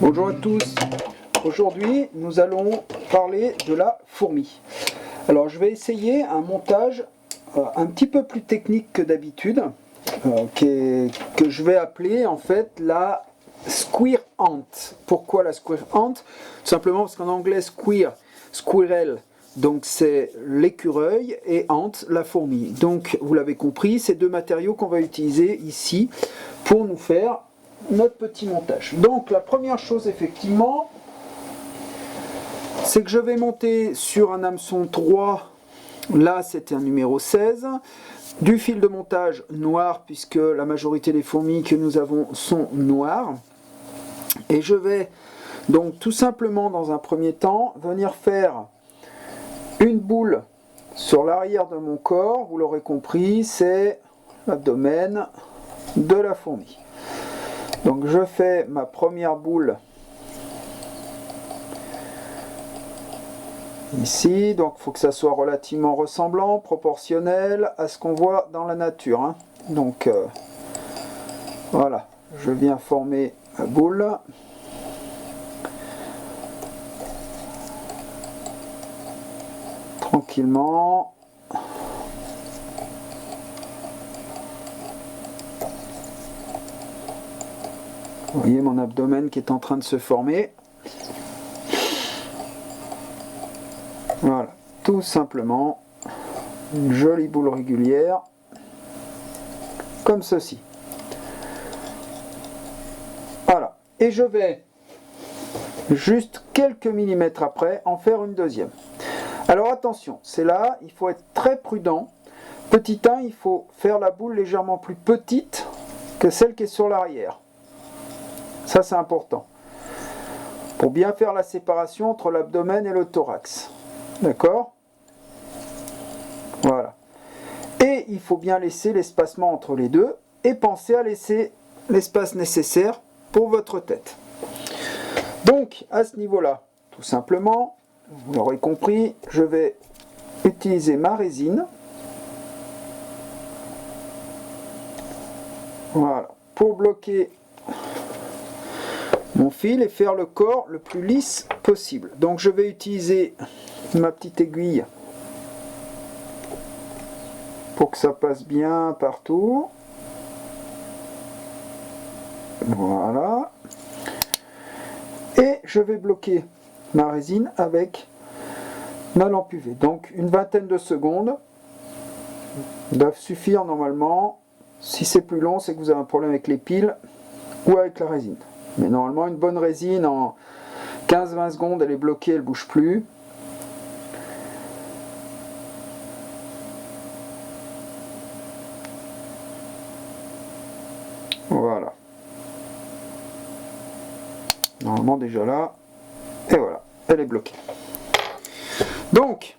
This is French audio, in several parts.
Bonjour à tous, aujourd'hui nous allons parler de la fourmi. Alors je vais essayer un montage un petit peu plus technique que d'habitude, que je vais appeler en fait la squirrel ant. Pourquoi la squirrel ant? Tout simplement parce qu'en anglais squirrel, donc c'est l'écureuil, et ant, la fourmi. Donc vous l'avez compris, c'est deux matériaux qu'on va utiliser ici pour nous faire notre petit montage. Donc la première chose effectivement, c'est que je vais monter sur un hameçon 3, là c'était un numéro 16, du fil de montage noir puisque la majorité des fourmis que nous avons sont noires, et je vais donc tout simplement dans un premier temps venir faire une boule sur l'arrière de mon corps. Vous l'aurez compris, c'est l'abdomen de la fourmi. Donc je fais ma première boule ici, donc il faut que ça soit relativement ressemblant, proportionnel à ce qu'on voit dans la nature, hein. Donc voilà, je viens former ma boule. Tranquillement. Vous voyez mon abdomen qui est en train de se former. Voilà, tout simplement une jolie boule régulière, comme ceci. Voilà, et je vais juste quelques millimètres après en faire une deuxième. Alors attention, c'est là, il faut être très prudent. Petit 1, il faut faire la boule légèrement plus petite que celle qui est sur l'arrière. Ça c'est important, pour bien faire la séparation entre l'abdomen et le thorax. D'accord? Voilà. Et il faut bien laisser l'espacement entre les deux, et penser à laisser l'espace nécessaire pour votre tête. Donc, à ce niveau-là, tout simplement, vous l'aurez compris, je vais utiliser ma résine. Voilà, pour bloquer mon fil et faire le corps le plus lisse possible. Donc je vais utiliser ma petite aiguille pour que ça passe bien partout. Voilà. Et je vais bloquer ma résine avec ma lampe UV. Donc une vingtaine de secondes doivent suffire normalement. Si c'est plus long, c'est que vous avez un problème avec les piles ou avec la résine. Mais normalement, une bonne résine, en 15-20 secondes, elle est bloquée, elle ne bouge plus. Voilà. Normalement, déjà là. Et voilà, elle est bloquée. Donc,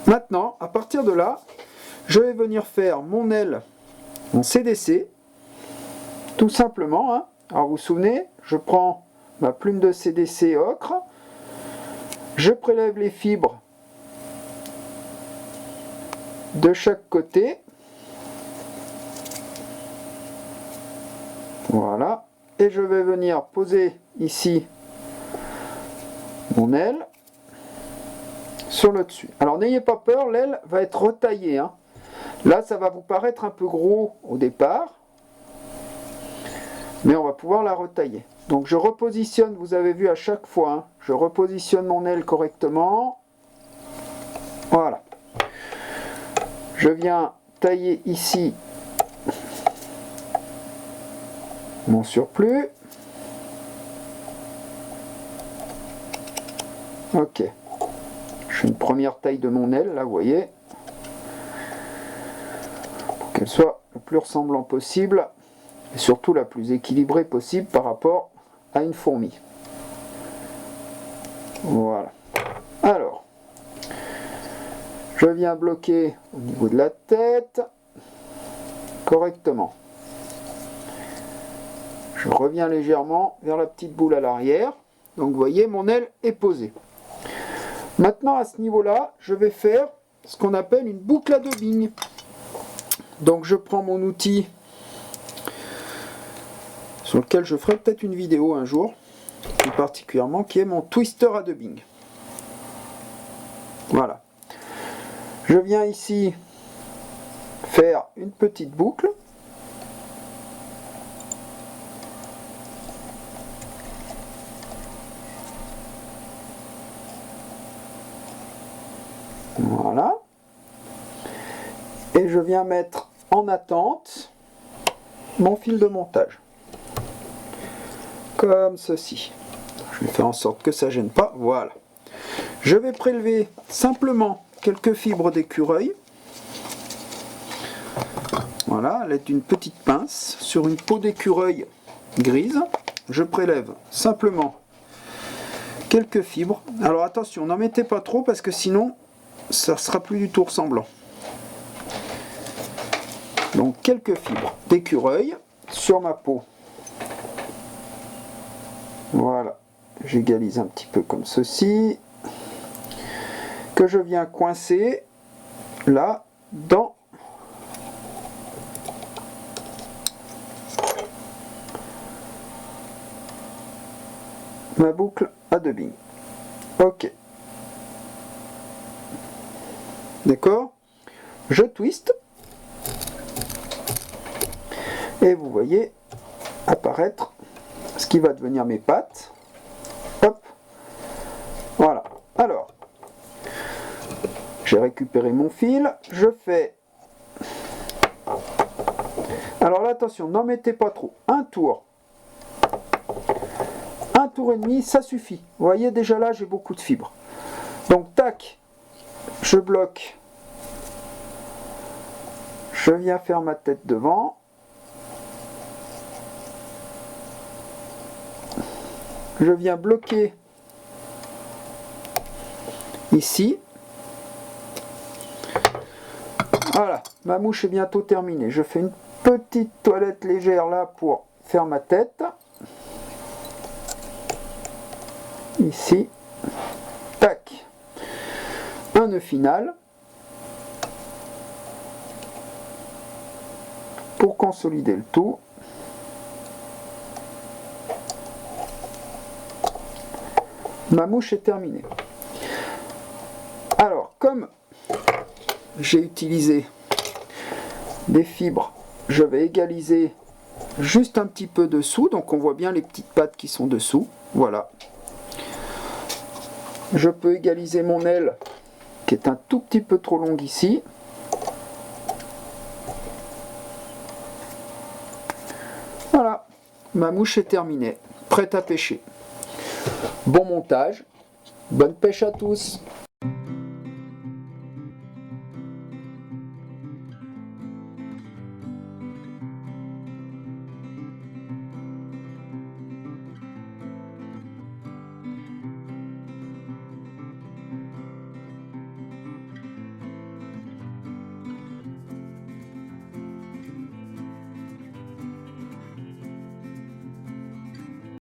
maintenant, à partir de là, je vais venir faire mon aile en CDC. Tout simplement, hein. Alors vous vous souvenez, je prends ma plume de CDC ocre, je prélève les fibres de chaque côté, voilà, et je vais venir poser ici mon aile sur le dessus. Alors n'ayez pas peur, l'aile va être retaillée, hein. Là ça va vous paraître un peu gros au départ, mais on va pouvoir la retailler. Donc je repositionne, vous avez vu à chaque fois, hein, je repositionne mon aile correctement. Voilà. Je viens tailler ici mon surplus. Ok. Je fais une première taille de mon aile, là vous voyez, pour qu'elle soit le plus ressemblant possible. Et surtout la plus équilibrée possible par rapport à une fourmi. Voilà. Alors, je viens bloquer au niveau de la tête correctement. Je reviens légèrement vers la petite boule à l'arrière. Donc vous voyez, mon aile est posée. Maintenant à ce niveau-là, je vais faire ce qu'on appelle une boucle à deux vignes. Donc je prends mon outil sur lequel je ferai peut-être une vidéo un jour, plus particulièrement, qui est mon twister à dubbing. Voilà. Je viens ici faire une petite boucle. Voilà. Et je viens mettre en attente mon fil de montage. Comme ceci. Je vais faire en sorte que ça ne gêne pas. Voilà. Je vais prélever simplement quelques fibres d'écureuil. Voilà, à l'aide d'une petite pince sur une peau d'écureuil grise. Je prélève simplement quelques fibres. Alors attention, n'en mettez pas trop parce que sinon ça ne sera plus du tout ressemblant. Donc quelques fibres d'écureuil sur ma peau. Voilà, j'égalise un petit peu comme ceci, que je viens coincer là dans ma boucle à dubbing. Ok. D'accord? Je twiste. Et vous voyez apparaître ce qui va devenir mes pattes. Hop. Voilà. Alors, j'ai récupéré mon fil. Je fais... Alors là, attention, n'en mettez pas trop. Un tour. Un tour et demi, ça suffit. Vous voyez, déjà là, j'ai beaucoup de fibres. Donc, tac, je bloque. Je viens faire ma tête devant. Je viens bloquer ici. Voilà, ma mouche est bientôt terminée. Je fais une petite toilette légère là pour faire ma tête. Ici. Tac. Un nœud final. Pour consolider le tout. Ma mouche est terminée. Alors, comme j'ai utilisé des fibres, je vais égaliser juste un petit peu dessous. Donc on voit bien les petites pattes qui sont dessous. Voilà. Je peux égaliser mon aile qui est un tout petit peu trop longue ici. Voilà. Ma mouche est terminée. Prête à pêcher. Bon montage, bonne pêche à tous!